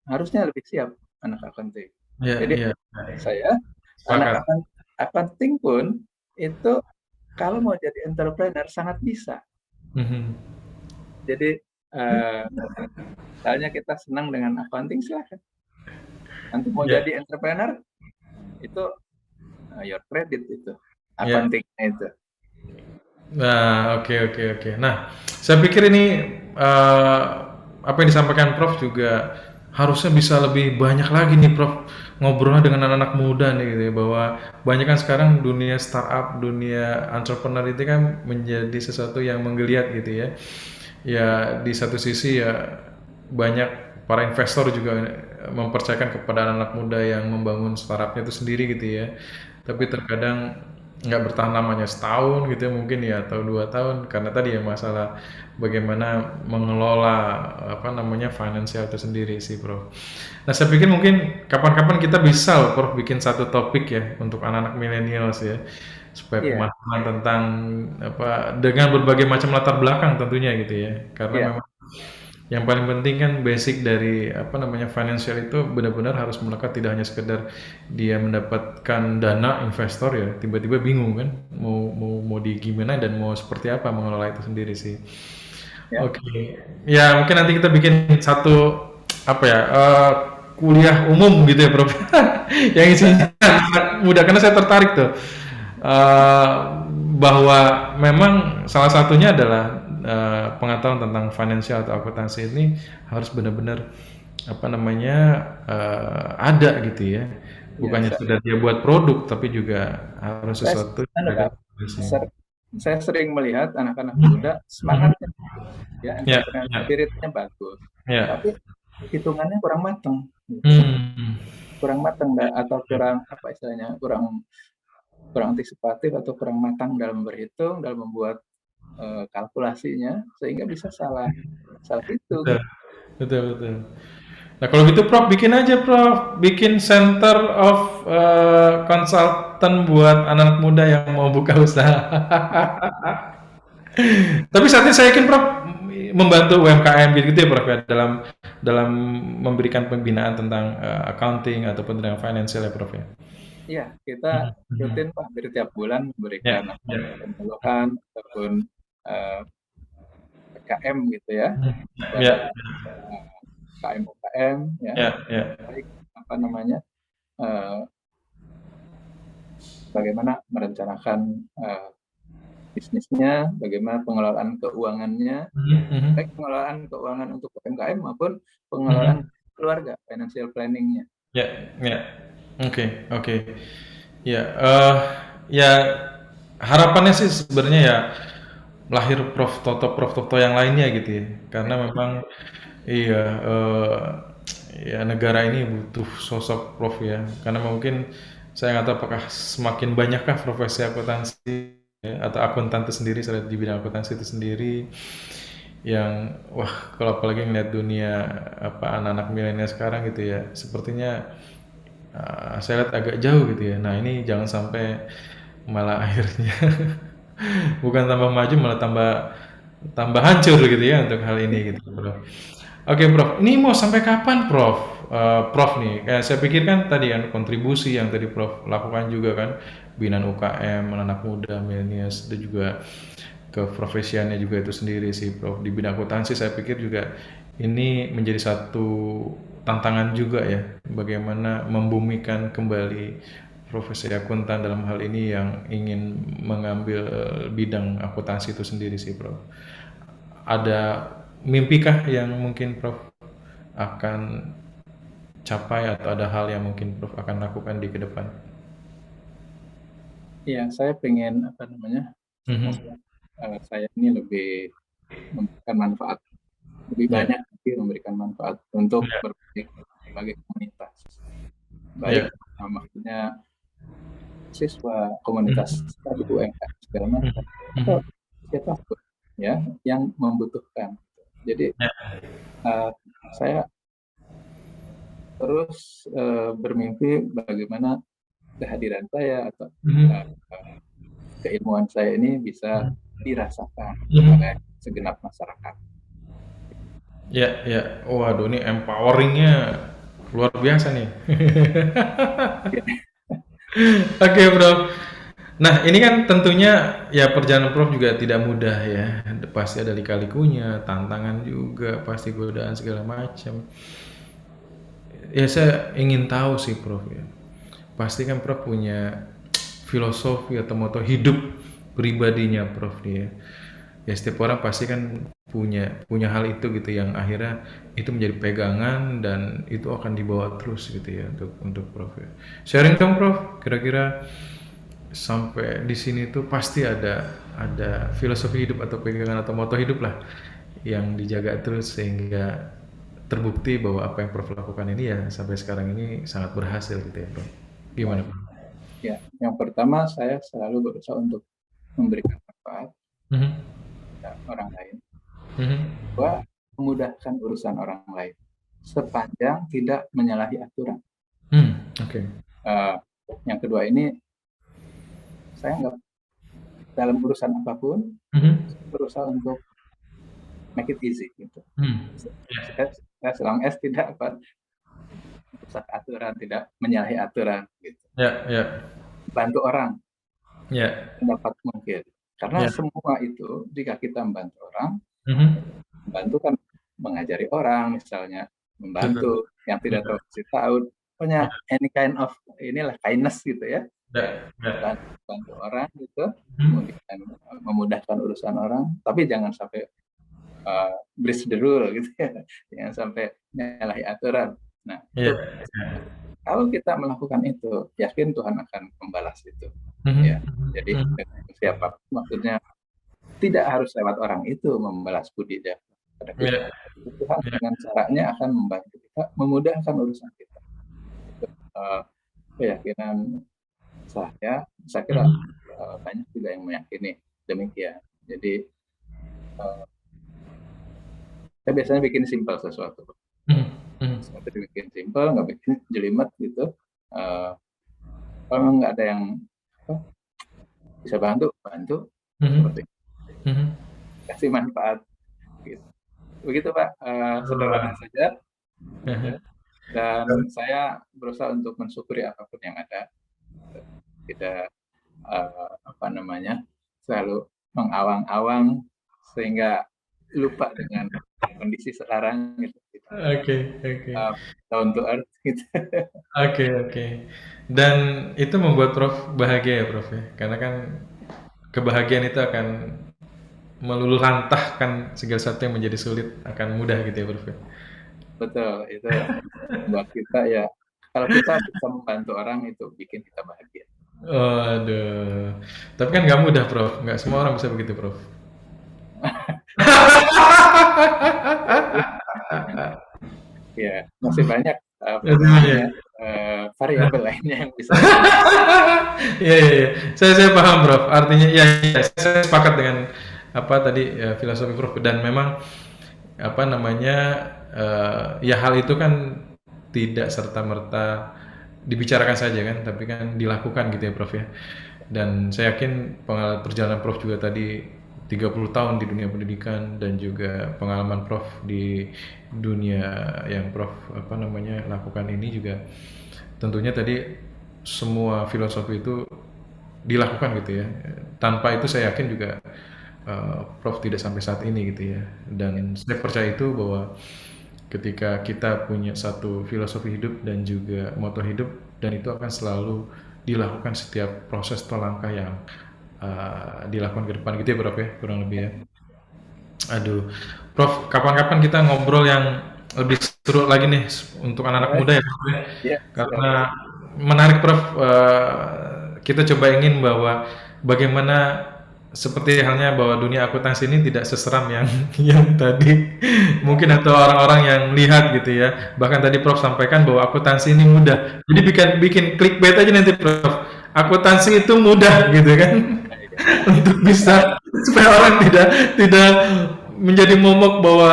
Speaker 1: harusnya lebih siap anak accounting.
Speaker 2: Ya,
Speaker 1: Jadi
Speaker 2: ya.
Speaker 1: menurut saya anak
Speaker 2: Sepakat.
Speaker 1: accounting pun itu kalau mau jadi entrepreneur sangat bisa.
Speaker 2: Mhm.
Speaker 1: Jadi eh, misalnya kita senang dengan accounting silahkan. Nanti mau
Speaker 2: Ya,
Speaker 1: jadi entrepreneur itu your credit itu
Speaker 2: ya.
Speaker 1: accountingnya itu.
Speaker 2: Nah, oke, oke, oke. Nah, saya pikir ini eh, apa yang disampaikan Prof juga harusnya bisa lebih banyak lagi nih Prof ngobrolnya dengan anak-anak muda nih gitu ya, bahwa banyak kan sekarang dunia startup, dunia entrepreneur itu kan menjadi sesuatu yang menggeliat gitu ya. Ya di satu sisi ya banyak para investor juga mempercayakan kepada anak muda yang membangun startupnya itu sendiri gitu ya. Tapi terkadang nggak bertahan lamanya setahun gitu ya mungkin ya atau 2 tahun karena tadi ya masalah bagaimana mengelola apa namanya finansial itu sendiri sih Bro. Nah saya pikir mungkin kapan-kapan kita bisa loh Prof bikin satu topik ya untuk anak-anak milenials ya supaya
Speaker 1: Iya,
Speaker 2: pemahaman tentang apa dengan berbagai macam latar belakang tentunya gitu ya karena
Speaker 1: iya,
Speaker 2: memang Yang paling penting kan basic dari apa namanya financial itu benar-benar harus melekat, tidak hanya sekedar dia mendapatkan dana investor ya tiba-tiba bingung kan mau di gimana dan mau seperti apa mengelola itu sendiri sih.
Speaker 1: Ya,
Speaker 2: Oke, ya mungkin nanti kita bikin satu apa ya kuliah umum gitu ya, Prof. Yang isinya
Speaker 1: bisa.
Speaker 2: anak muda karena saya tertarik tuh eh, bahwa memang salah satunya adalah pengetahuan tentang financial atau akuntansi ini harus benar-benar apa namanya ada gitu ya,
Speaker 1: Ya,
Speaker 2: bukannya sekedar dia buat produk tapi juga harus
Speaker 1: saya,
Speaker 2: sesuatu yang
Speaker 1: anu,
Speaker 2: ada
Speaker 1: Pak,
Speaker 2: bisnisnya.
Speaker 1: ser- saya sering melihat anak-anak muda
Speaker 2: Mhm.
Speaker 1: semangatnya bagus, ya,
Speaker 2: Ya,
Speaker 1: entrepreneur
Speaker 2: ya,
Speaker 1: spiritnya bagus,
Speaker 2: ya.
Speaker 1: tapi hitungannya kurang matang, gitu.
Speaker 2: Hmm.
Speaker 1: Kurang matang atau kurang apa istilahnya, kurang kurang antisipatif atau kurang matang dalam berhitung, dalam membuat kalkulasinya, sehingga bisa salah salah hitung.
Speaker 2: Betul, betul, betul. Nah, kalau gitu Prof, bikin aja Prof, bikin center of consultant buat anak muda yang mau buka usaha. Tapi saat ini saya yakin Prof membantu UMKM gitu ya Prof ya dalam dalam memberikan pembinaan tentang accounting ataupun tentang financial ya Prof ya.
Speaker 1: Iya, kita
Speaker 2: Mhm,
Speaker 1: rutin
Speaker 2: mhm.
Speaker 1: Pak, hampir tiap bulan
Speaker 2: Ya,
Speaker 1: memberikan
Speaker 2: ya.
Speaker 1: penyuluhan ataupun eh, PKM gitu ya,
Speaker 2: Mhm.
Speaker 1: kepada
Speaker 2: Ya,
Speaker 1: KM-UKM ya,
Speaker 2: ya, ya.
Speaker 1: baik apa namanya, eh, bagaimana merencanakan bisnisnya, bagaimana pengelolaan keuangannya,
Speaker 2: Mhm,
Speaker 1: baik
Speaker 2: mhm.
Speaker 1: pengelolaan keuangan untuk UMKM maupun pengelolaan
Speaker 2: Mhm.
Speaker 1: keluarga, financial planning-nya.
Speaker 2: Ya, ya. Oke, oke. Ya, ya harapannya sih sebenarnya ya lahir Prof Toto yang lainnya gitu ya. Karena memang iya ya negara ini butuh sosok Prof ya. Karena mungkin saya nggak tahu apakah semakin banyakkah profesi akuntansi ya, atau akuntan itu sendiri, saya di bidang akuntansi itu sendiri yang wah kalau apalagi ngeliat dunia apa anak-anak milenial sekarang gitu ya, sepertinya saya lihat agak jauh gitu ya. Nah ini jangan sampai malah akhirnya bukan tambah maju malah tambah tambah hancur gitu ya untuk hal ini gitu Prof. Oke Prof, ini mau sampai kapan Prof? Prof nih, kayak saya pikir kan tadi kan kontribusi yang tadi Prof lakukan juga kan binaan UKM, anak muda, milenials, dan juga keprofesiannya juga itu sendiri sih Prof. Di bidang akuntansi saya pikir juga ini menjadi satu tantangan juga ya, bagaimana membumikan kembali profesi akuntan dalam hal ini yang ingin mengambil bidang akuntansi itu sendiri sih Prof. Ada mimpikah yang mungkin Prof akan capai atau ada hal yang mungkin Prof akan lakukan di ke depan?
Speaker 1: Ya, saya pengen apa namanya,
Speaker 2: Mhm.
Speaker 1: semoga saya ini lebih memberikan manfaat lebih
Speaker 2: Ya,
Speaker 1: banyak lagi, memberikan manfaat untuk
Speaker 2: ya,
Speaker 1: berbagai komunitas, baik
Speaker 2: ya.
Speaker 1: maksudnya siswa, komunitas
Speaker 2: Mhm.
Speaker 1: tadi UMKM segala macam,
Speaker 2: Mhm.
Speaker 1: atau
Speaker 2: Mhm.
Speaker 1: siapapun ya yang membutuhkan. Jadi
Speaker 2: Ya.
Speaker 1: uh, saya terus bermimpi bagaimana kehadiran saya atau uh,
Speaker 2: Mhm.
Speaker 1: keilmuan saya ini bisa
Speaker 2: Mhm.
Speaker 1: dirasakan oleh
Speaker 2: Mhm.
Speaker 1: segenap masyarakat.
Speaker 2: Ya, ya. Waduh, ini empoweringnya luar biasa nih. Oke, Bro. Nah, ini kan tentunya ya perjalanan Prof juga tidak mudah ya. Pasti ada lika-likunya, tantangan juga, pasti godaan segala macam. Ya saya ingin tahu sih Prof ya. Pasti kan Prof punya filosofi atau moto hidup pribadinya Prof nih ya. Ya setiap orang pasti kan punya punya hal itu gitu yang akhirnya itu menjadi pegangan dan itu akan dibawa terus gitu ya untuk Prof ya. Sharing dong Prof, kira-kira sampai di sini tuh pasti ada filosofi hidup atau pegangan atau moto hidup lah yang dijaga terus sehingga terbukti bahwa apa yang Prof lakukan ini ya sampai sekarang ini sangat berhasil gitu ya Prof. Gimana
Speaker 1: Baik.
Speaker 2: Prof?
Speaker 1: Ya, yang pertama saya selalu berusaha untuk memberikan manfaat
Speaker 2: Mhm.
Speaker 1: ke orang lain,
Speaker 2: Mhm.
Speaker 1: bahwa memudahkan urusan orang lain sepanjang tidak menyalahi aturan.
Speaker 2: Oke.
Speaker 1: Uh, yang kedua ini, saya nggak dalam urusan apapun
Speaker 2: Mhm.
Speaker 1: berusaha untuk make it easy gitu.
Speaker 2: Ya,
Speaker 1: As long as tidak merusak aturan, tidak menyalahi aturan gitu.
Speaker 2: ya, ya,
Speaker 1: Bantu orang
Speaker 2: ya,
Speaker 1: pendapat mungkin. Karena
Speaker 2: ya.
Speaker 1: semua itu jika kita membantu orang,
Speaker 2: Mhm.
Speaker 1: membantu kan mengajari orang misalnya,
Speaker 2: Betul.
Speaker 1: membantu yang tidak
Speaker 2: Betul.
Speaker 1: tahu kasih tahu, pokoknya
Speaker 2: Ya,
Speaker 1: any kind of inilah kindness gitu ya. Ya,
Speaker 2: ya, ya.
Speaker 1: bantu orang gitu,
Speaker 2: Mhm.
Speaker 1: kemudian memudahkan urusan orang, tapi jangan sampai breach the rule gitu ya, jangan sampai menyalahi aturan. Nah,
Speaker 2: Iya,
Speaker 1: itu
Speaker 2: iya.
Speaker 1: kalau kita melakukan itu, yakin Tuhan akan membalas itu.
Speaker 2: Mhm,
Speaker 1: Ya,
Speaker 2: mhm,
Speaker 1: jadi
Speaker 2: mhm.
Speaker 1: siapa maksudnya tidak harus lewat orang itu membalas budi dia pada
Speaker 2: Iya,
Speaker 1: kita. Tuhan
Speaker 2: iya.
Speaker 1: dengan caranya akan membantu kita, memudahkan urusan kita. Itu keyakinan saya kira
Speaker 2: Mhm,
Speaker 1: banyak juga yang meyakini demikian. Jadi saya biasanya bikin simpel sesuatu.
Speaker 2: mhm, mhm.
Speaker 1: Sesuatu dibikin simpel, nggak bikin jelimet gitu. Uh, Kalau nggak ada yang apa, bisa bantu, bantu
Speaker 2: Mhm,
Speaker 1: seperti
Speaker 2: mhm.
Speaker 1: kasih manfaat. Gitu. Begitu Pak, sederhana
Speaker 2: Wah,
Speaker 1: saja.
Speaker 2: mhm.
Speaker 1: Gitu. Dan saya berusaha untuk mensyukuri apapun yang ada. Tidak apa namanya selalu mengawang-awang sehingga lupa dengan kondisi sekarang gitu.
Speaker 2: Oke, oke.
Speaker 1: Down to earth gitu.
Speaker 2: Oke, oke. Dan itu membuat Prof bahagia ya, Prof ya? Karena kan kebahagiaan itu akan meluluhlantahkan segala sesuatu yang menjadi sulit akan mudah gitu ya, Prof ya?
Speaker 1: Betul, itu buat kita ya. Kalau kita bisa membantu orang itu bikin kita bahagia.
Speaker 2: Aduh. Tapi kan nggak mudah, Prof. Nggak semua orang bisa begitu, Prof.
Speaker 1: Ya, masih banyak apa
Speaker 2: Aduh,
Speaker 1: namanya
Speaker 2: ya.
Speaker 1: variabel lainnya yang bisa kita.
Speaker 2: Iya, iya, iya. Saya paham, Prof. Artinya, ya, ya, saya sepakat dengan apa tadi ya, filosofi Prof. Dan memang apa namanya ya hal itu kan tidak serta merta dibicarakan saja kan, tapi kan dilakukan gitu ya, Prof ya. Dan saya yakin perjalanan Prof juga tadi 30 tahun di dunia pendidikan dan juga pengalaman Prof di dunia yang Prof apa namanya lakukan ini juga tentunya tadi semua filosofi itu dilakukan gitu ya. Tanpa itu saya yakin juga Prof tidak sampai saat ini gitu ya. Dan saya percaya itu bahwa ketika kita punya satu filosofi hidup dan juga moto hidup dan itu akan selalu dilakukan setiap proses atau langkah yang dilakukan ke depan gitu ya Prof ya kurang lebih ya. Aduh, Prof, kapan-kapan kita ngobrol yang lebih seru lagi nih untuk anak-anak
Speaker 1: Boleh,
Speaker 2: muda ya, Prof, ya.
Speaker 1: ya siap.
Speaker 2: Karena menarik, Prof. Kita coba ingin bahwa bagaimana seperti halnya bahwa dunia akuntansi ini tidak seseram yang yang tadi mungkin atau orang-orang yang lihat gitu ya. Bahkan tadi Prof sampaikan bahwa akuntansi ini mudah. Jadi bikin bikin clickbait aja nanti, Prof. Akuntansi itu mudah gitu kan. Untuk bisa supaya orang tidak tidak menjadi momok bahwa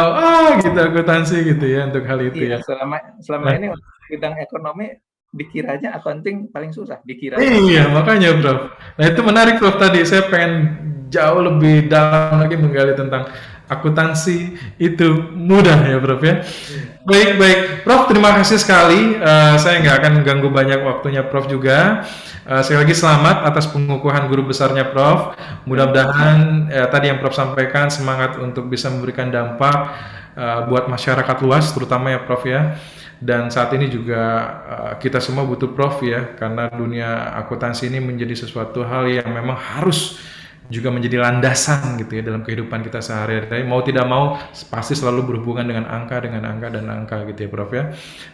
Speaker 2: gitu akuntansi gitu ya untuk hal itu
Speaker 1: Iya,
Speaker 2: ya.
Speaker 1: selama
Speaker 2: Nah,
Speaker 1: ini untuk bidang ekonomi dikiranya accounting paling susah, dikiranya.
Speaker 2: iya makanya Prof. Nah itu menarik Prof tadi saya pengen jauh lebih dalam lagi menggali tentang akuntansi itu mudah ya Prof ya. Baik baik Prof terima kasih sekali. Saya nggak akan ganggu banyak waktunya Prof juga. Sekali lagi selamat atas pengukuhan guru besarnya Prof.
Speaker 1: Terima kasih.
Speaker 2: Mudah-mudahan tadi yang Prof sampaikan semangat untuk bisa memberikan dampak buat masyarakat luas terutama ya Prof ya. Dan saat ini juga kita semua butuh Prof ya karena dunia akuntansi ini menjadi sesuatu hal yang memang harus juga menjadi landasan gitu ya dalam kehidupan kita sehari-hari. Mau tidak mau pasti selalu berhubungan dengan angka dan angka gitu ya Prof ya.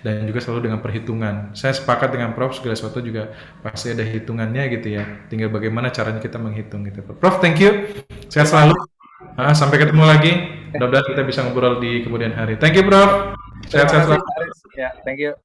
Speaker 2: Dan juga selalu dengan perhitungan. Saya sepakat dengan Prof segala sesuatu juga pasti ada hitungannya gitu ya. Tinggal bagaimana caranya kita menghitung gitu. Prof, thank you. Sehat
Speaker 1: Terima
Speaker 2: selalu.
Speaker 1: kasih.
Speaker 2: Sampai ketemu lagi. Mudah-mudahan kita bisa ngobrol di kemudian hari. Thank you Prof.
Speaker 1: Terima
Speaker 2: Sehat-sehat
Speaker 1: kasih
Speaker 2: selalu.
Speaker 1: Pak Aris. Ya, thank you.